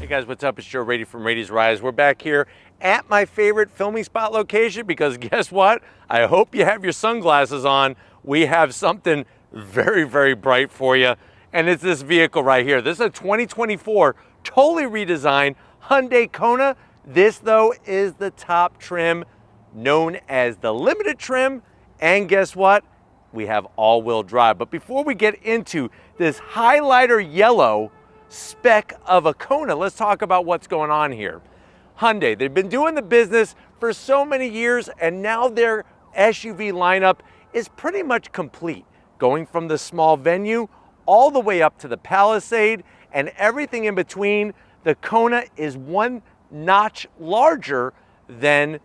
guys, what's up? It's Joe Rady from Rady's Rise. We're back here at my favorite filming spot location because guess what? I hope you have your sunglasses on. We have something very, very bright for you. And it's this vehicle right here. This is a 2024 totally redesigned Hyundai Kona. This though is the top trim known as the limited trim. And guess what? We have all-wheel drive. But before we get into this highlighter yellow spec of a Kona, let's talk about what's going on here. Hyundai, they've been doing the business for so many years, and now their SUV lineup is pretty much complete, going from the small Venue all the way up to the Palisade and everything in between. The Kona is one notch larger than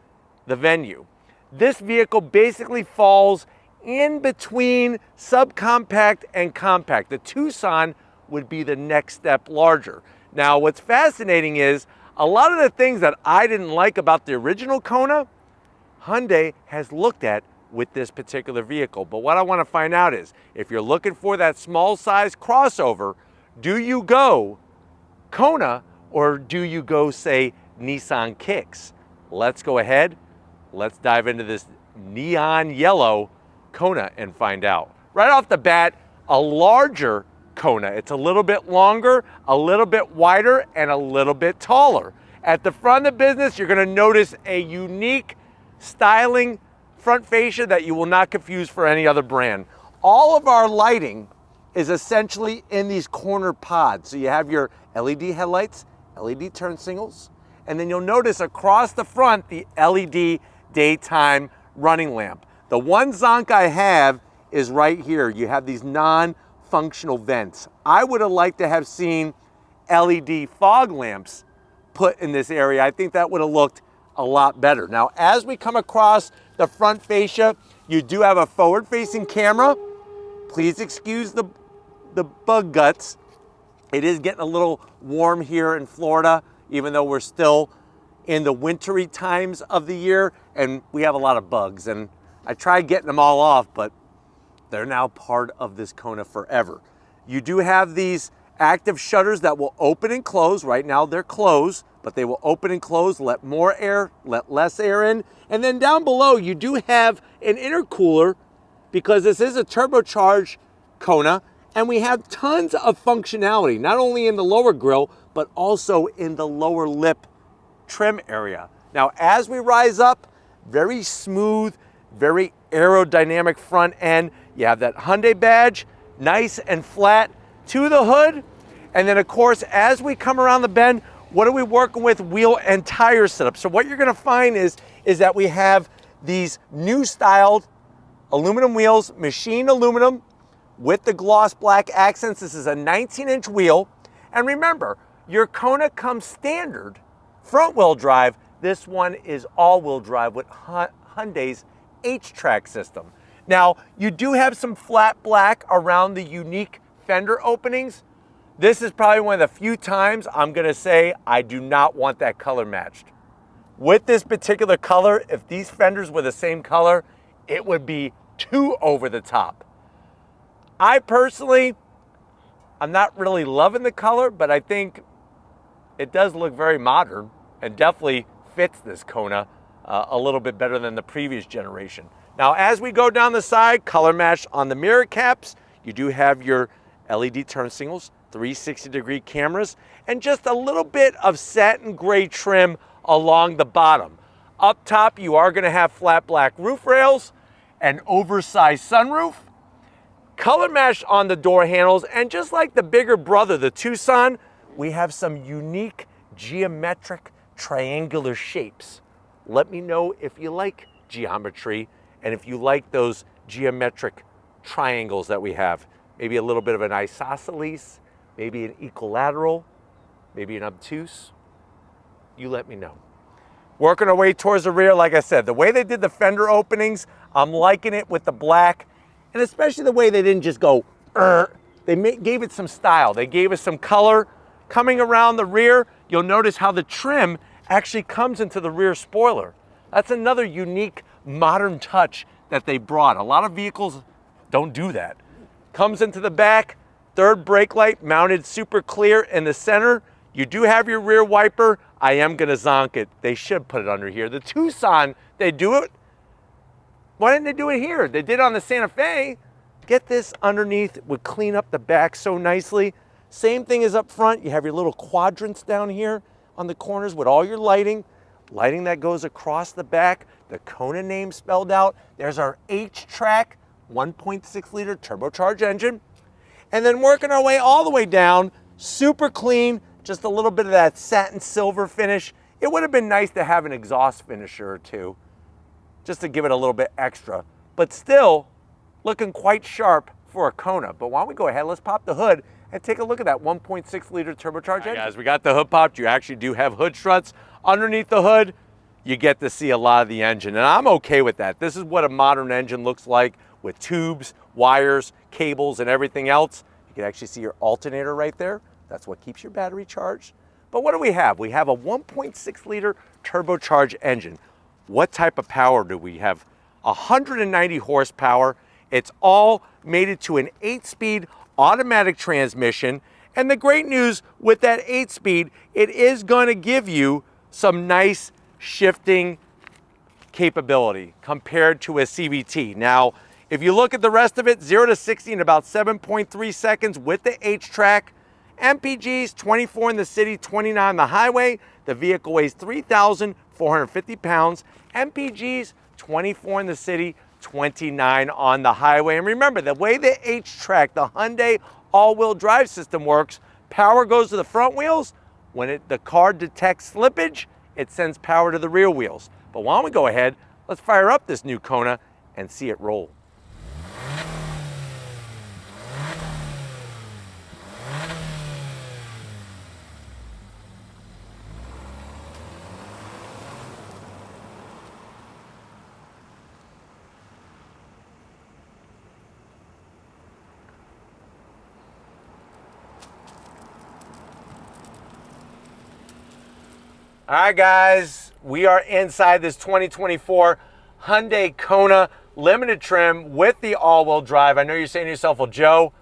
the Venue. This vehicle basically falls in between subcompact and compact. The Tucson would be the next step larger. Now, what's fascinating is a lot of the things that I didn't like about the original Kona, Hyundai has looked at with this particular vehicle. But what I want to find out is, if you're looking for that small size crossover, do you go Kona or do you go, say, Nissan Kicks? Let's go ahead. Let's dive into this neon yellow Kona and find out. Right off the bat, a larger Kona. It's a little bit longer, a little bit wider, and a little bit taller. At the front of the business, you're going to notice a unique styling front fascia that you will not confuse for any other brand. All of our lighting is essentially in these corner pods. So you have your LED headlights, LED turn signals, and then you'll notice across the front the LED daytime running lamp. The one zonk I have is right here. You have these non-functional vents. I would have liked to have seen LED fog lamps put in this area. I think that would have looked a lot better. Now, as we come across the front fascia, you do have a forward-facing camera. Please excuse the bug guts. It is getting a little warm here in Florida, even though we're still in the wintry times of the year, and we have a lot of bugs. And I tried getting them all off, but they're now part of this Kona forever. You do have these active shutters that will open and close. Right now they're closed, but they will open and close, let more air, let less air in. And then down below, you do have an intercooler because this is a turbocharged Kona, and we have tons of functionality, not only in the lower grille, but also in the lower lip trim area. Now, as we rise up, very smooth, very aerodynamic front end. You have that Hyundai badge, nice and flat to the hood. And then of course, as we come around the bend, what are we working with? Wheel and tire setup. So what you're gonna find is that we have these new styled aluminum wheels, machined aluminum with the gloss black accents. This is a 19-inch wheel. And remember, your Kona comes standard front wheel drive. This one is all-wheel drive with Hyundai's H-Track system. Now, you do have some flat black around the unique fender openings. This is probably one of the few times I'm gonna say I do not want that color matched. With this particular color, if these fenders were the same color, it would be too over the top. I personally, I'm not really loving the color, but I think it does look very modern and definitely fits this Kona a little bit better than the previous generation. Now, as we go down the side, color match on the mirror caps, you do have your LED turn signals, 360-degree cameras, and just a little bit of satin gray trim along the bottom. Up top, you are gonna have flat black roof rails, an oversized sunroof, color match on the door handles, and just like the bigger brother, the Tucson, we have some unique geometric triangular shapes. Let me know if you like geometry and if you like those geometric triangles that we have. Maybe a little bit of an isosceles, maybe an equilateral, maybe an obtuse. You let me know. Working our way towards the rear, like I said, the way they did the fender openings, I'm liking it with the black, and especially the way they didn't just go, they gave it some style. They gave us some color. Coming around the rear, you'll notice how the trim actually comes into the rear spoiler. That's another unique modern touch that they brought. A lot of vehicles don't do that. Comes into the back, third brake light mounted super clear in the center. You do have your rear wiper. I am gonna zonk it. They should put it under here. The Tucson, they do it. Why didn't they do it here? They did it on the Santa Fe. Get this underneath, would clean up the back so nicely. Same thing as up front. You have your little quadrants down here on the corners with all your lighting. Lighting that goes across the back. The Kona name spelled out. There's our H-Track 1.6 liter turbocharged engine. And then working our way all the way down, super clean, just a little bit of that satin silver finish. It would have been nice to have an exhaust finisher or two, just to give it a little bit extra, but still looking quite sharp for a Kona. But why don't we go ahead, let's pop the hood and take a look at that 1.6 liter turbocharged engine. Guys, we got the hood popped. You actually do have hood struts. Underneath the hood, you get to see a lot of the engine, and I'm okay with that. This is what a modern engine looks like with tubes, wires, cables, and everything else. You can actually see your alternator right there. That's what keeps your battery charged. But what do we have? We have a 1.6 liter turbocharged engine. What type of power do we have? 190 horsepower. It's all mated to an 8-speed automatic transmission. And the great news with that 8-speed, it is going to give you some nice shifting capability compared to a CVT. Now, if you look at the rest of it, 0 to 60 in about 7.3 seconds with the H-Track. MPGs, 24 in the city, 29 on the highway. The vehicle weighs 3,450 pounds. MPGs, 24 in the city, 29 on the highway. And remember, the way the H-Track, the Hyundai all-wheel drive system works, power goes to the front wheels. When the car detects slippage, it sends power to the rear wheels. But why don't we go ahead, let's fire up this new Kona and see it roll. All right, guys, we are inside this 2024 Hyundai Kona limited trim with the all-wheel drive. I know you're saying to yourself, well, Joe,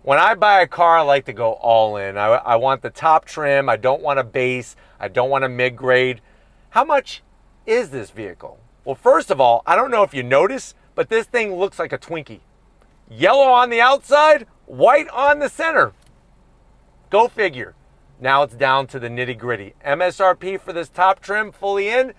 when I buy a car, I like to go all in. I want the top trim. I don't want a base. I don't want a mid-grade. How much is this vehicle? Well, first of all, I don't know if you notice, but this thing looks like a Twinkie. Yellow on the outside, white on the center. Go figure. Now it's down to the nitty gritty. MSRP for this top trim fully in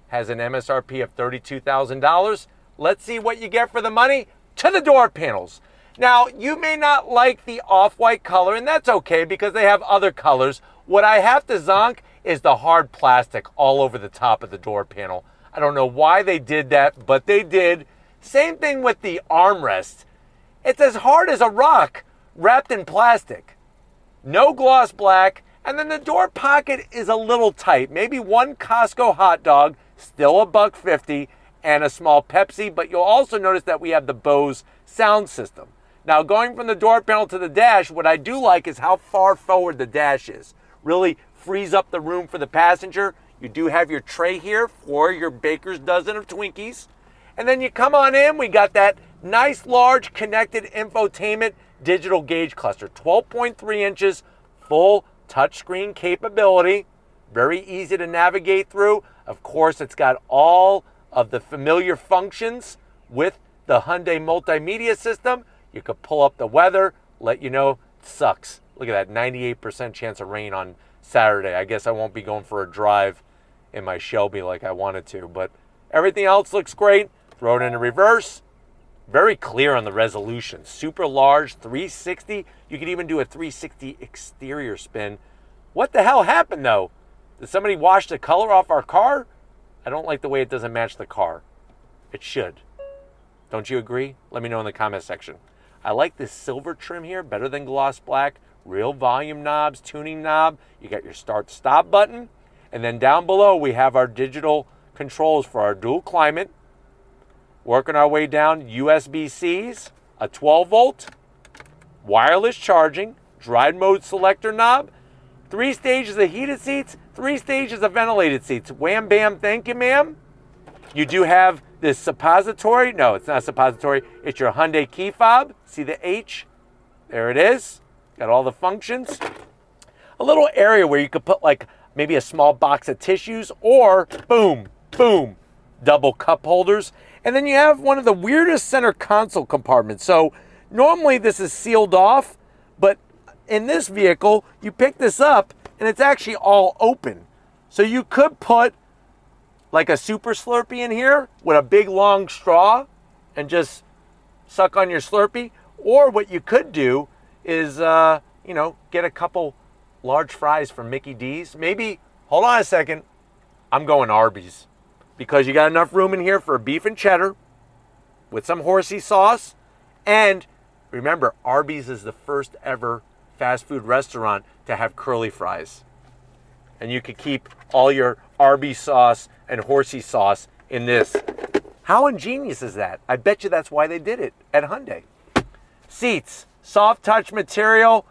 has an MSRP of $32,000. Let's see what you get for the money. To the door panels. Now, you may not like the off-white color, and that's okay because they have other colors. What I have to zonk is the hard plastic all over the top of the door panel. I don't know why they did that, but they did. Same thing with the armrest. It's as hard as a rock wrapped in plastic. No gloss black, and then the door pocket is a little tight. Maybe one Costco hot dog, still $1.50, and a small Pepsi, but you'll also notice that we have the Bose sound system. Now, going from the door panel to the dash, what I do like is how far forward the dash is. Really frees up the room for the passenger. You do have your tray here for your baker's dozen of Twinkies. And then you come on in, we got that nice large connected infotainment digital gauge cluster, 12.3 inches, full touchscreen capability, very easy to navigate through. Of course, it's got all of the familiar functions with the Hyundai multimedia system. You could pull up the weather, let you know it sucks. Look at that, 98% chance of rain on Saturday. I guess I won't be going for a drive in my Shelby like I wanted to, but everything else looks great. Throw it into reverse. Very clear on the resolution. Super large, 360. You could even do a 360 exterior spin. What the hell happened though? Did somebody wash the color off our car? I don't like the way it doesn't match the car. It should. Don't you agree? Let me know in the comment section. I like this silver trim here, better than gloss black. Real volume knobs, tuning knob. You got your start stop button. And then down below we have our digital controls for our dual climate. Working our way down, USB-Cs, a 12-volt, wireless charging, drive mode selector knob, 3 stages of heated seats, 3 stages of ventilated seats. Wham, bam, thank you, ma'am. You do have this suppository. No, it's not a suppository. It's your Hyundai key fob. See the H? There it is. Got all the functions. a little area where you could put like maybe a small box of tissues, or boom, boom, double cup holders. And then you have one of the weirdest center console compartments. So normally this is sealed off, but in this vehicle, you pick this up and it's actually all open. So you could put like a super Slurpee in here with a big long straw and just suck on your Slurpee. Or what you could do is, you know, get a couple large fries from Mickey D's. Maybe, hold on a second, I'm going Arby's, because you got enough room in here for a beef and cheddar with some horsey sauce. And remember, Arby's is the first ever fast food restaurant to have curly fries. And you could keep all your Arby's sauce and horsey sauce in this. How ingenious is that? I bet you that's why they did it at Hyundai. Seats, soft touch material,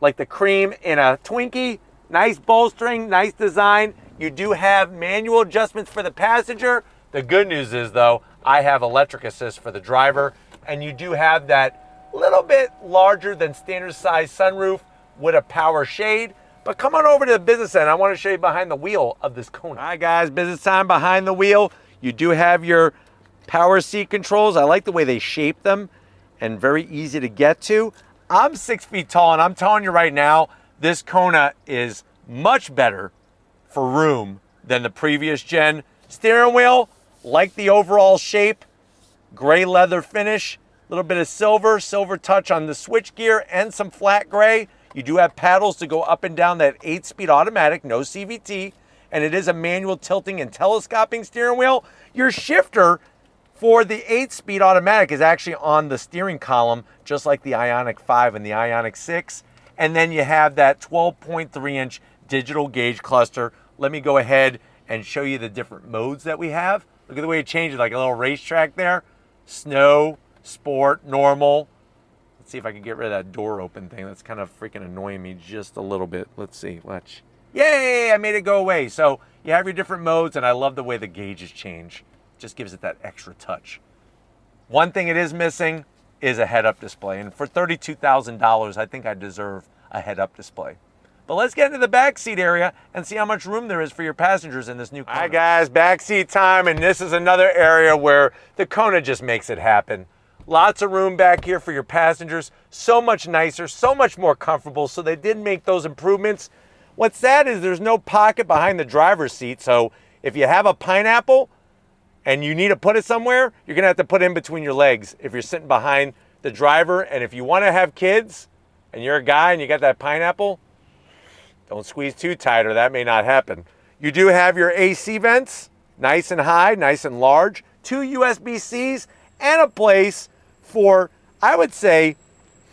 like the cream in a Twinkie. Nice bolstering, nice design. You do have manual adjustments for the passenger. The good news is, though, I have electric assist for the driver, and you do have that little bit larger than standard size sunroof with a power shade. But come on over to the business end. I want to show you behind the wheel of this Kona. All right, guys, business time behind the wheel. You do have your power seat controls. I like the way they shape them, and very easy to get to. I'm 6 feet tall, and I'm telling you right now, this Kona is much better for room than the previous gen. Steering wheel, like the overall shape, gray leather finish, a little bit of silver touch on the switch gear, and some flat gray. You do have paddles to go up and down that 8-speed automatic, no CVT, and it is a manual tilting and telescoping steering wheel. Your shifter for the 8-speed automatic is actually on the steering column, just like the Ioniq 5 and the Ioniq 6. And then you have that 12.3-inch digital gauge cluster. Let me go ahead and show you the different modes that we have. Look at the way it changes, like a little racetrack there. Snow, sport, normal. Let's see if I can get rid of that door open thing. That's kind of freaking annoying me just a little bit. Let's see, watch. Yay, I made it go away. So you have your different modes, and I love the way the gauges change. Just gives it that extra touch. One thing it is missing is a head-up display. And for $32,000, I think I deserve a head-up display. But let's get into the back seat area and see how much room there is for your passengers in this new Kona. All right, guys, back seat time, and this is another area where the Kona just makes it happen. Lots of room back here for your passengers. So much nicer, so much more comfortable. So they did make those improvements. What's sad is there's no pocket behind the driver's seat. So if you have a pineapple and you need to put it somewhere, you're gonna have to put it in between your legs if you're sitting behind the driver. And if you wanna have kids and you're a guy and you got that pineapple, don't squeeze too tight or that may not happen. You do have your AC vents, nice and high, nice and large, 2 USB-Cs, and a place for, I would say,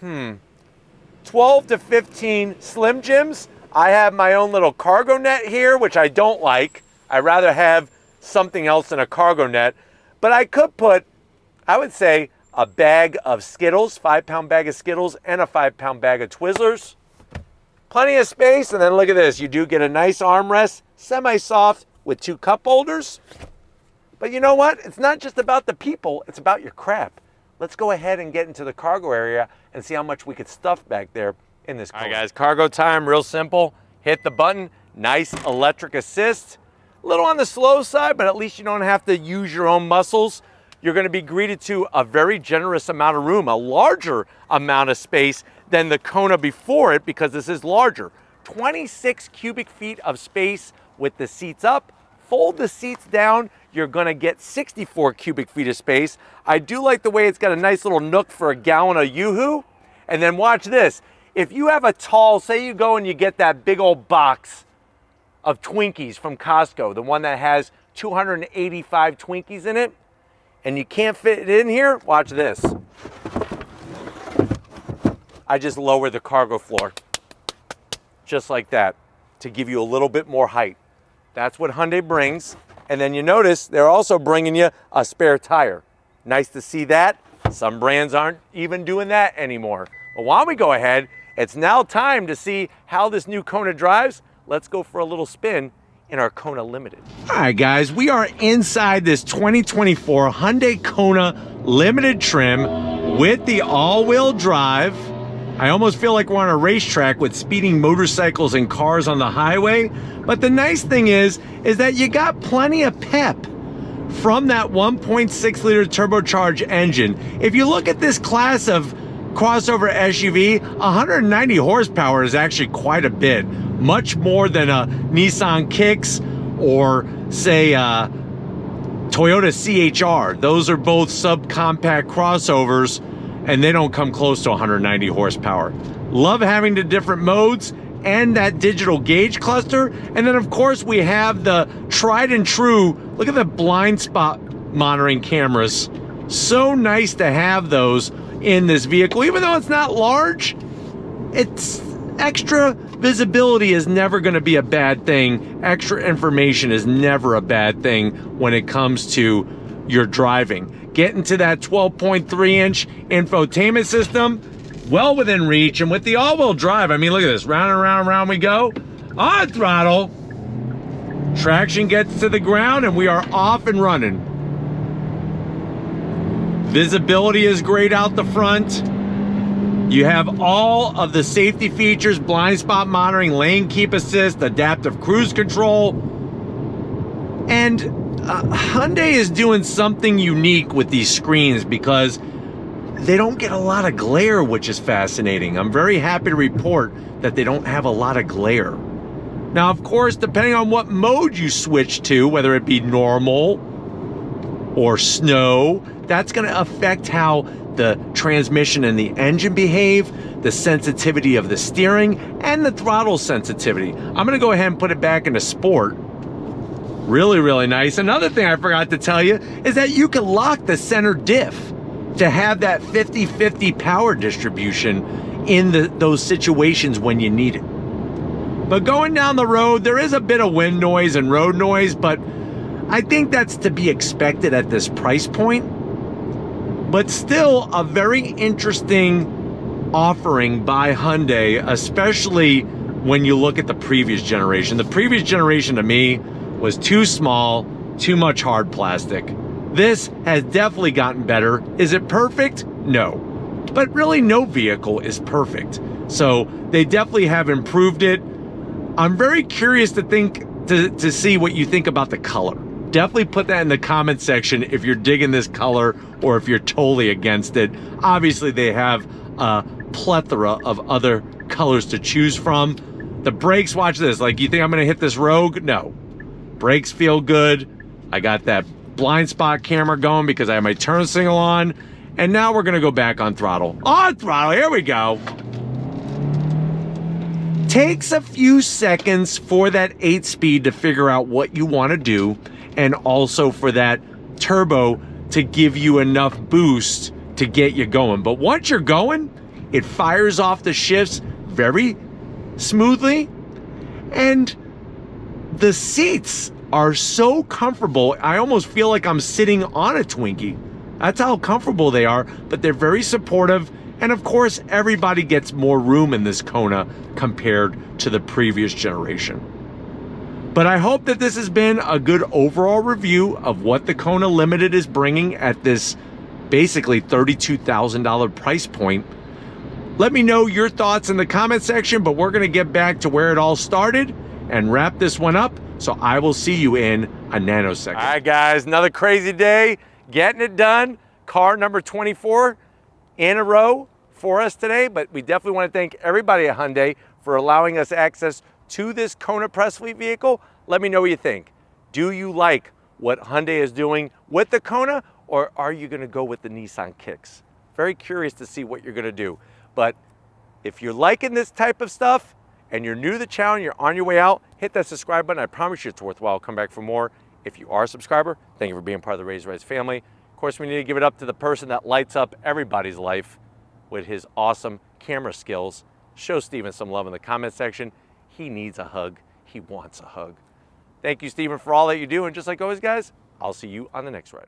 12 to 15 Slim Jims. I have my own little cargo net here, which I don't like. I'd rather have something else than a cargo net. But I could put, I would say, a bag of Skittles, 5-pound bag of Skittles, and a 5-pound bag of Twizzlers. Plenty of space, and then look at this. You do get a nice armrest, semi-soft, with 2 cup holders. But you know what? It's not just about the people, it's about your crap. Let's go ahead and get into the cargo area and see how much we could stuff back there in this car. All right, guys, cargo time, real simple. Hit the button, nice electric assist. A little on the slow side, but at least you don't have to use your own muscles. You're gonna be greeted to a very generous amount of room, a larger amount of space than the Kona before it, because this is larger. 26 cubic feet of space with the seats up. Fold the seats down, you're gonna get 64 cubic feet of space. I do like the way it's got a nice little nook for a gallon of Yoo-hoo. And then watch this. If you have a tall, say you go and you get that big old box of Twinkies from Costco, the one that has 285 Twinkies in it, and you can't fit it in here, watch this. I just lower the cargo floor, just like that, to give you a little bit more height. That's what Hyundai brings. And then you notice they're also bringing you a spare tire. Nice to see that. Some brands aren't even doing that anymore. But why don't we go ahead? It's now time to see how this new Kona drives. Let's go for a little spin in our Kona Limited. All right, guys, we are inside this 2024 Hyundai Kona Limited trim with the all-wheel drive. I almost feel like we're on a racetrack with speeding motorcycles and cars on the highway. But the nice thing is that you got plenty of pep from that 1.6 liter turbocharged engine. If you look at this class of crossover SUV, 190 horsepower is actually quite a bit. Much more than a Nissan Kicks or, say, Toyota CHR. Those are both subcompact crossovers, and they don't come close to 190 horsepower. Love having the different modes and that digital gauge cluster. And then, of course, we have the tried and true, look at the blind spot monitoring cameras. So nice to have those in this vehicle. Even though it's not large, it's extra visibility is never going to be a bad thing. Extra information is never a bad thing when it comes to your driving. Getting to that 12.3-inch infotainment system, well within reach. And with the all-wheel drive, I mean, look at this. Round and round and round we go. On throttle. Traction gets to the ground and we are off and running. Visibility is great out the front. You have all of the safety features: blind spot monitoring, lane keep assist, adaptive cruise control. And Hyundai is doing something unique with these screens because they don't get a lot of glare, which is fascinating. I'm very happy to report that they don't have a lot of glare. Now, of course, depending on what mode you switch to, whether it be normal or snow, that's going to affect how the transmission and the engine behave, the sensitivity of the steering, and the throttle sensitivity. I'm going to go ahead and put it back into sport. Really, really nice. Another thing I forgot to tell you is that you can lock the center diff to have that 50-50 power distribution in those situations when you need it. But going down the road, there is a bit of wind noise and road noise, but I think that's to be expected at this price point. But still a very interesting offering by Hyundai, especially when you look at the previous generation. The previous generation to me was too small, too much hard plastic. This has definitely gotten better. Is it perfect? No. But really no vehicle is perfect. So they definitely have improved it. I'm very curious to see what you think about the color. Definitely put that in the comment section if you're digging this color or if you're totally against it. Obviously, they have a plethora of other colors to choose from. The brakes, watch this. Like, you think I'm going to hit this Rogue? No. Brakes feel good. I got that blind spot camera going because I have my turn signal on. And now we're going to go back on throttle. On throttle, here we go. Takes a few seconds for that 8-speed to figure out what you want to do, and also for that turbo to give you enough boost to get you going. But once you're going, it fires off the shifts very smoothly, and the seats are so comfortable. I almost feel like I'm sitting on a Twinkie. That's how comfortable they are, but they're very supportive. And of course, everybody gets more room in this Kona compared to the previous generation. But I hope that this has been a good overall review of what the Kona Limited is bringing at this basically $32,000 price point. Let me know your thoughts in the comment section, but we're going to get back to where it all started and wrap this one up. So I will see you in a nanosecond. All right, guys, another crazy day, getting it done. Car number 24 in a row for us today, but we definitely want to thank everybody at Hyundai for allowing us access to this Kona press fleet vehicle. Let me know what you think. Do you like what Hyundai is doing with the Kona, or are you going to go with the Nissan Kicks? Very curious to see what you're going to do. But if you're liking this type of stuff and you're new to the channel and you're on your way out, hit that subscribe button. I promise you it's worthwhile. Come back for more. If you are a subscriber, thank you for being part of the Raised Rise family. Of course, we need to give it up to the person that lights up everybody's life with his awesome camera skills. Show Steven some love in the comment section. He needs a hug. He wants a hug. Thank you, Steven, for all that you do. And just like always, guys, I'll see you on the next ride.